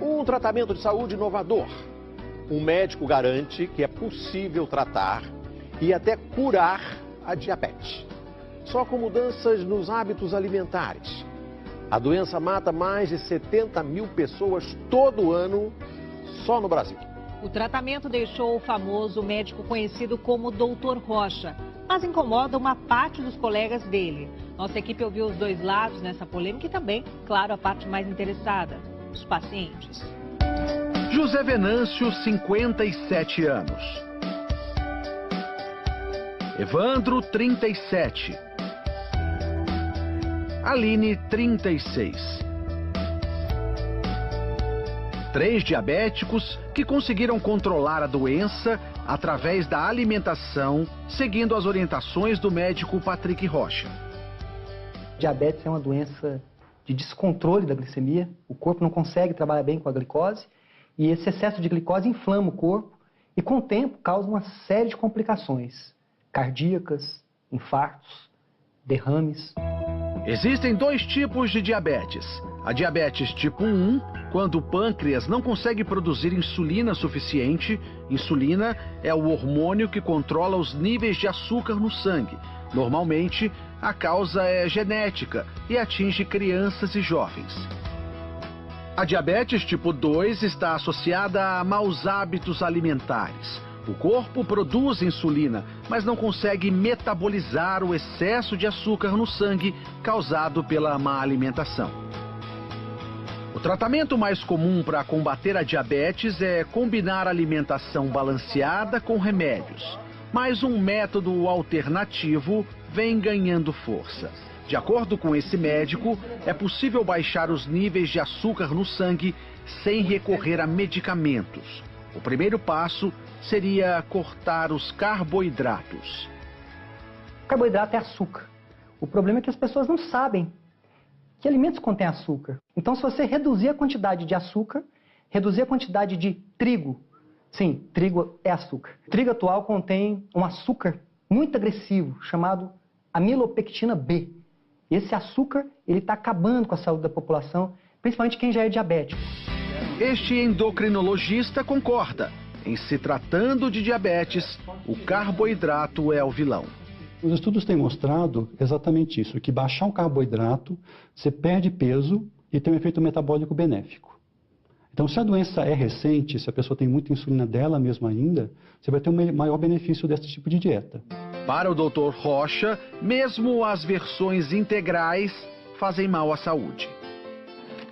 Um tratamento de saúde inovador. Um médico garante que é possível tratar e até curar a diabetes. Só com mudanças nos hábitos alimentares. A doença mata mais de 70 mil pessoas todo ano, só no Brasil. O tratamento deixou o famoso médico conhecido como Dr. Rocha, mas incomoda uma parte dos colegas dele. Nossa equipe ouviu os dois lados nessa polêmica e também, claro, a parte mais interessada, os pacientes. José Venâncio, 57 anos. Evandro, 37. Aline, 36. 3 diabéticos que conseguiram controlar a doença através da alimentação, seguindo as orientações do médico Patrick Rocha. Diabetes é uma doença de descontrole da glicemia. O corpo não consegue trabalhar bem com a glicose e esse excesso de glicose inflama o corpo e, com o tempo, causa uma série de complicações cardíacas, infartos, derrames. Existem 2 tipos de diabetes. A diabetes tipo 1, quando o pâncreas não consegue produzir insulina suficiente. Insulina é o hormônio que controla os níveis de açúcar no sangue. Normalmente, a causa é genética e atinge crianças e jovens. A diabetes tipo 2 está associada a maus hábitos alimentares. O corpo produz insulina, mas não consegue metabolizar o excesso de açúcar no sangue causado pela má alimentação. O tratamento mais comum para combater a diabetes é combinar alimentação balanceada com remédios. Mas um método alternativo vem ganhando força. De acordo com esse médico, é possível baixar os níveis de açúcar no sangue sem recorrer a medicamentos. O primeiro passo seria cortar os carboidratos. Carboidrato é açúcar. O problema é que as pessoas não sabem que alimentos contêm açúcar. Então, se você reduzir a quantidade de açúcar, reduzir a quantidade de trigo, sim, trigo é açúcar. O trigo atual contém um açúcar muito agressivo, chamado amilopectina B. Esse açúcar, ele está acabando com a saúde da população, principalmente quem já é diabético. Este endocrinologista concorda. Em se tratando de diabetes, o carboidrato é o vilão. Os estudos têm mostrado exatamente isso, que baixar o carboidrato, você perde peso e tem um efeito metabólico benéfico. Então, se a doença é recente, se a pessoa tem muita insulina dela mesma ainda, você vai ter um maior benefício desse tipo de dieta. Para o Dr. Rocha, mesmo as versões integrais fazem mal à saúde.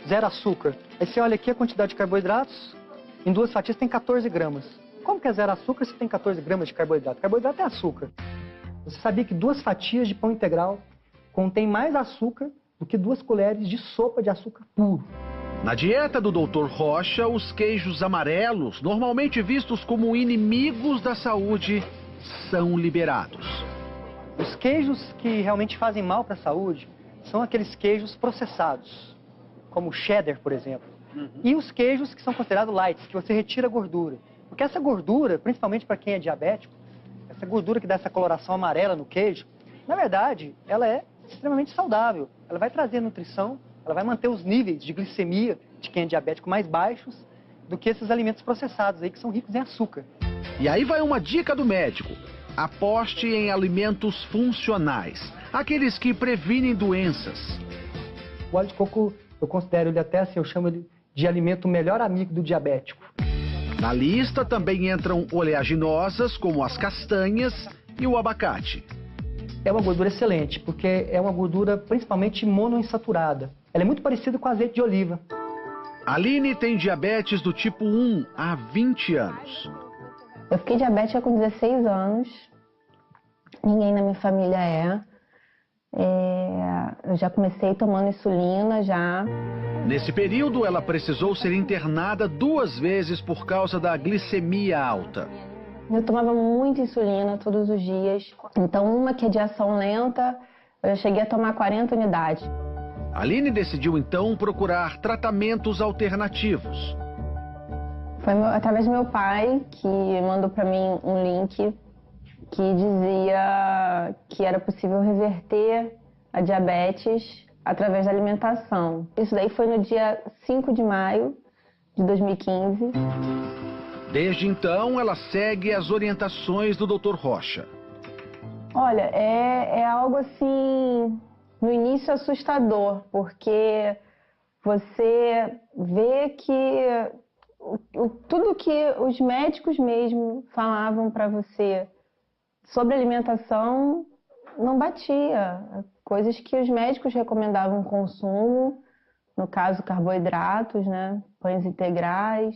Zero açúcar. Aí você olha aqui a quantidade de carboidratos, em 2 fatias tem 14 gramas. Como que é zero açúcar se tem 14 gramas de carboidrato? Carboidrato é açúcar. Você sabia que 2 fatias de pão integral contém mais açúcar do que 2 colheres de sopa de açúcar puro? Na dieta do Dr. Rocha, os queijos amarelos, normalmente vistos como inimigos da saúde, são liberados. Os queijos que realmente fazem mal para a saúde são aqueles queijos processados, como o cheddar, por exemplo. E os queijos que são considerados light, que você retira a gordura. Porque essa gordura, principalmente para quem é diabético, essa gordura que dá essa coloração amarela no queijo, na verdade, ela é extremamente saudável. Ela vai trazer nutrição, ela vai manter os níveis de glicemia de quem é diabético mais baixos do que esses alimentos processados aí que são ricos em açúcar. E aí vai uma dica do médico. Aposte em alimentos funcionais, aqueles que previnem doenças. O óleo de coco, eu considero ele até assim, eu chamo ele de alimento melhor amigo do diabético. Na lista também entram oleaginosas, como as castanhas e o abacate. É uma gordura excelente, porque é uma gordura principalmente monoinsaturada. Ela é muito parecida com azeite de oliva. Aline tem diabetes do tipo 1 há 20 anos. Eu fiquei diabética com 16 anos. Ninguém na minha família é. Eu já comecei tomando insulina já. Nesse período, ela precisou ser internada 2 vezes por causa da glicemia alta. Eu tomava muita insulina todos os dias. Então, uma que é de ação lenta, eu cheguei a tomar 40 unidades. Aline decidiu, então, procurar tratamentos alternativos. Foi através do meu pai que mandou para mim um link que dizia que era possível reverter a diabetes através da alimentação. Isso daí foi no dia 5 de maio de 2015. Desde então, ela segue as orientações do Dr. Rocha. Olha, é algo assim, no início assustador, porque você vê que tudo que os médicos mesmo falavam para você sobre alimentação não batia. Coisas que os médicos recomendavam consumo, no caso carboidratos, né, pães integrais,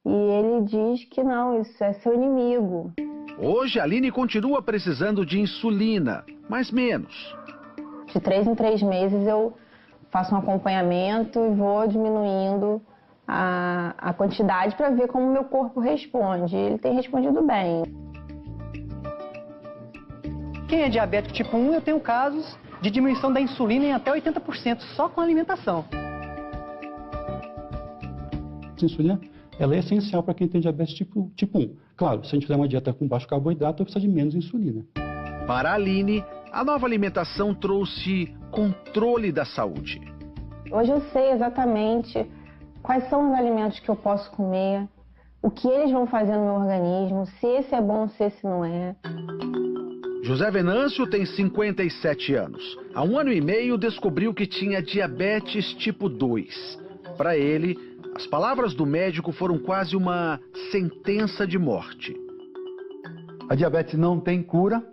e ele diz que não, isso é seu inimigo. Hoje, a Aline continua precisando de insulina, mas menos. De 3 em 3 meses eu faço um acompanhamento e vou diminuindo a quantidade para ver como o meu corpo responde. Ele tem respondido bem. Quem é diabético tipo 1, eu tenho casos de diminuição da insulina em até 80%, só com a alimentação. A insulina, ela é essencial para quem tem diabetes tipo 1. Claro, se a gente fizer uma dieta com baixo carboidrato, precisa de menos insulina. Para a Aline, a nova alimentação trouxe controle da saúde. Hoje eu sei exatamente quais são os alimentos que eu posso comer, o que eles vão fazer no meu organismo, se esse é bom, se esse não é. José Venâncio tem 57 anos. Há 1 ano e meio descobriu que tinha diabetes tipo 2. Para ele, as palavras do médico foram quase uma sentença de morte. A diabetes não tem cura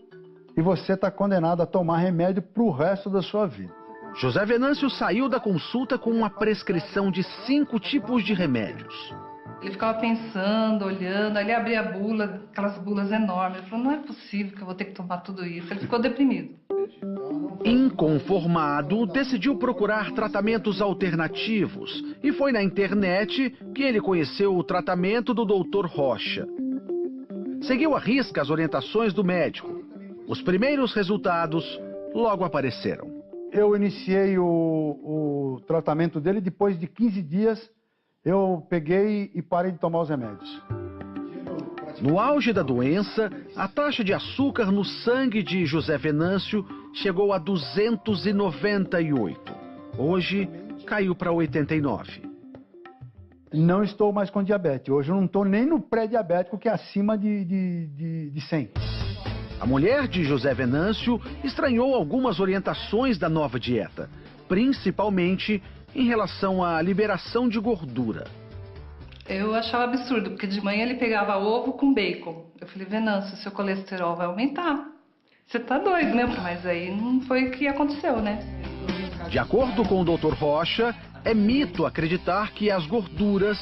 e você está condenado a tomar remédio para o resto da sua vida. José Venâncio saiu da consulta com uma prescrição de 5 tipos de remédios. Ele ficava pensando, olhando, aí ele abria a bula, aquelas bulas enormes. Ele falou, não é possível que eu vou ter que tomar tudo isso. Ele ficou deprimido. Inconformado, decidiu procurar tratamentos alternativos e foi na internet que ele conheceu o tratamento do Dr. Rocha. Seguiu à risca as orientações do médico. Os primeiros resultados logo apareceram. Eu iniciei o tratamento dele, depois de 15 dias eu peguei e parei de tomar os remédios. No auge da doença, a taxa de açúcar no sangue de José Venâncio chegou a 298. Hoje, caiu para 89. Não estou mais com diabetes. Hoje eu não estou nem no pré-diabético, que é acima de 100. A mulher de José Venâncio estranhou algumas orientações da nova dieta, principalmente em relação à liberação de gordura. Eu achava absurdo, porque de manhã ele pegava ovo com bacon. Eu falei, Venâncio, seu colesterol vai aumentar. Você tá doido, né? Mas aí não foi o que aconteceu, né? De acordo com o Dr. Rocha, é mito acreditar que as gorduras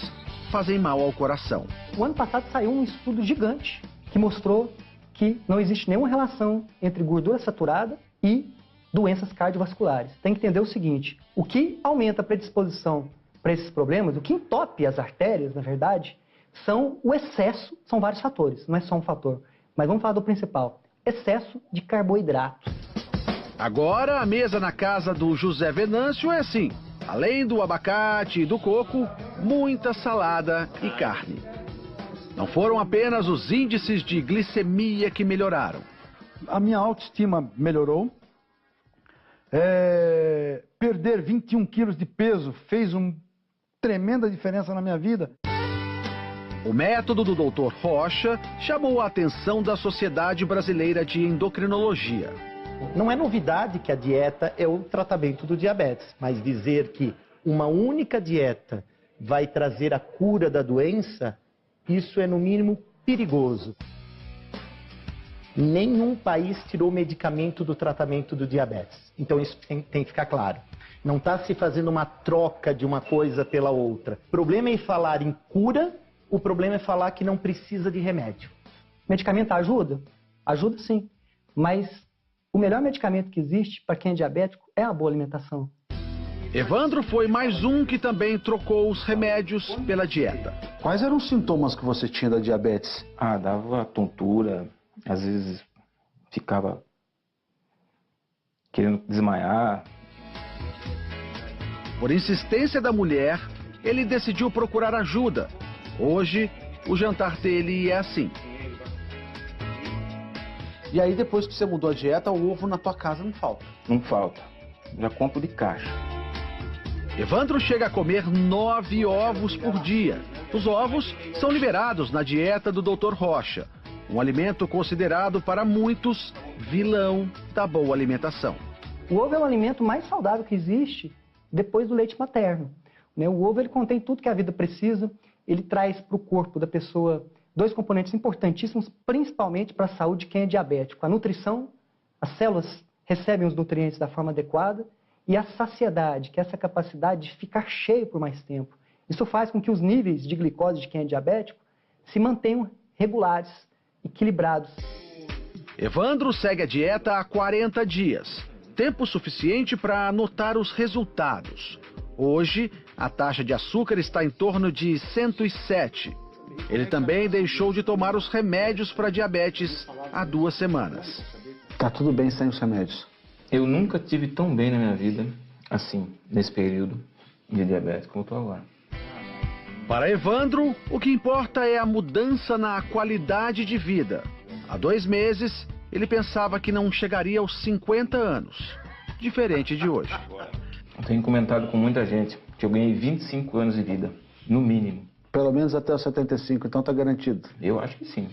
fazem mal ao coração. O ano passado saiu um estudo gigante que mostrou que não existe nenhuma relação entre gordura saturada e doenças cardiovasculares. Tem que entender o seguinte, o que aumenta a predisposição para esses problemas, o que entope as artérias, na verdade, são o excesso, são vários fatores, não é só um fator. Mas vamos falar do principal, excesso de carboidratos. Agora, a mesa na casa do José Venâncio é assim, além do abacate e do coco, muita salada e carne. Não foram apenas os índices de glicemia que melhoraram. A minha autoestima melhorou. Perder 21 quilos de peso fez uma tremenda diferença na minha vida. O método do Dr. Rocha chamou a atenção da Sociedade Brasileira de Endocrinologia. Não é novidade que a dieta é o tratamento do diabetes, mas dizer que uma única dieta vai trazer a cura da doença, isso é no mínimo perigoso. Nenhum país tirou medicamento do tratamento do diabetes. Então isso tem que ficar claro. Não está se fazendo uma troca de uma coisa pela outra. O problema é falar em cura, o problema é falar que não precisa de remédio. Medicamento ajuda? Ajuda sim. Mas o melhor medicamento que existe para quem é diabético é a boa alimentação. Evandro foi mais um que também trocou os remédios pela dieta. Quais eram os sintomas que você tinha da diabetes? Dava tontura, às vezes ficava querendo desmaiar. Por insistência da mulher, ele decidiu procurar ajuda. Hoje, o jantar dele é assim. E aí, depois que você mudou a dieta, o ovo na tua casa não falta? Não falta. já compro de caixa. Evandro chega a comer 9 ovos por dia. Os ovos são liberados na dieta do Dr. Rocha, um alimento considerado para muitos vilão da boa alimentação. O ovo é o alimento mais saudável que existe depois do leite materno. O ovo ele contém tudo que a vida precisa, ele traz para o corpo da pessoa 2 componentes importantíssimos, principalmente para a saúde de quem é diabético. A nutrição, as células recebem os nutrientes da forma adequada, e a saciedade, que é essa capacidade de ficar cheio por mais tempo. Isso faz com que os níveis de glicose de quem é diabético se mantenham regulares, equilibrados. Evandro segue a dieta há 40 dias, tempo suficiente para notar os resultados. Hoje, a taxa de açúcar está em torno de 107. Ele também deixou de tomar os remédios para diabetes há 2 semanas. Tá tudo bem sem os remédios? Eu nunca tive tão bem na minha vida, assim, nesse período de diabetes como eu estou agora. Para Evandro, o que importa é a mudança na qualidade de vida. Há 2 meses, ele pensava que não chegaria aos 50 anos, diferente de hoje. Eu tenho comentado com muita gente que eu ganhei 25 anos de vida, no mínimo. Pelo menos até os 75, então tá garantido? Eu acho que sim.